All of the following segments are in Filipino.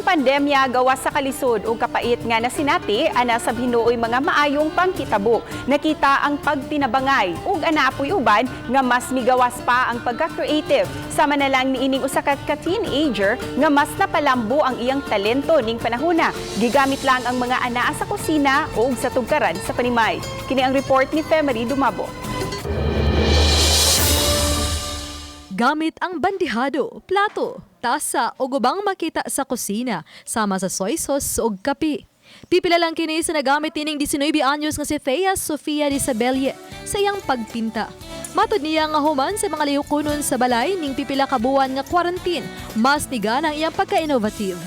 pandemya gawas sa kalisod o kapait nga nasinati ana sa hinuoy mga maayong pangkitabo. Nakita ang pagtinabangay ug anaapoy uban nga mas migawas pa ang pagka-creative. Sama na lang niining usa ka teenager nga mas napalambo ang iyang talento ning panahona. Gigamit lang ang mga anaa sa kusina ug sa tugkaran sa panimay. Kini ang report ni Femery Dumabo. Gamit ang bandihado, plato, tasa o gubang makita sa kusina sama sa soy sauce ug kape. Pipila lang kini sa nagamit nining 19 anyos nga si Thea Sofia de Sabelle sa iyang pagpinta. Matod niya nga human sa mga liyukunon sa balay ning pipila ka buwan nga quarantine, mas nigan ang iyang pagka-innovative.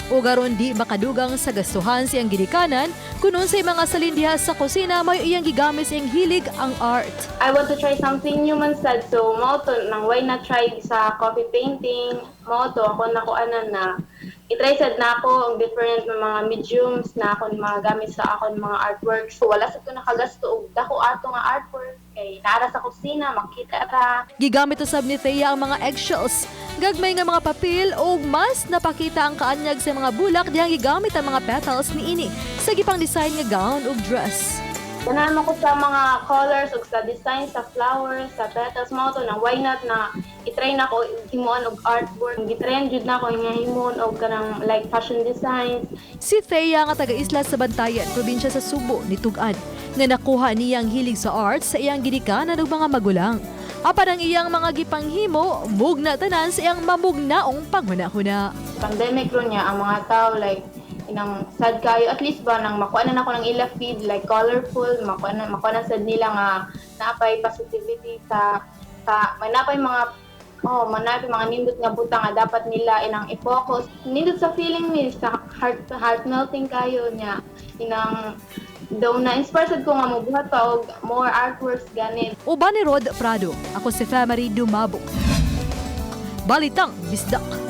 O garon di makadugang sa gastuhan siyang gidikanan kunon sa mga salindiha sa kusina may iyang gigamit siyang hilig ang art. I want to try something new man sad, so mao to nang why not try sa coffee painting. Mao to ako nakuanan na i-try sad na ako ang different na mga mediums na ako mga gamit sa akon mga artworks. So wala sad ko nakagasto og dako ato nga artwork kay naara sa kusina makita ra. Gigamit usab ni Thea ang mga eggshells, gagmay nga mga papel o mas napakita ang kaanyag sa mga bulak dihang gigamit ang mga petals niini sa gipang design nga gown ug dress. Ganahan ko sa mga colors ug sa design sa flowers, sa petals mo to na why not na i-try na ko himuon og artwork. Gitrend jud na ko nga himuon og kanang like fashion designs. Si Thea nga taga-isla sa Bantayan, probinsya sa Subo, nitug-an nga nakuha niya ang hilig sa art sa iyang gidikanan ug mga magulang. Apan ang iyang mga gipanghimo mugna tanan sa iyang mamugnaong panghuna-huna. Pandemic ron niya ang mga tao like inang sad kayo at least ba nang makuha na ako ng ila feed like colorful makuha na sad nila nga napay positivity sa may napay mga manapay mga nindot nga butang nga dapat nila inang i-focus nindot sa feeling ni sa heart melting kayo niya inang daw na inspired ko nga mobuhat pa og more artworks ganit. Uban ni Rod Prado, ako si Femery Dumabo. Balitang Bisdak.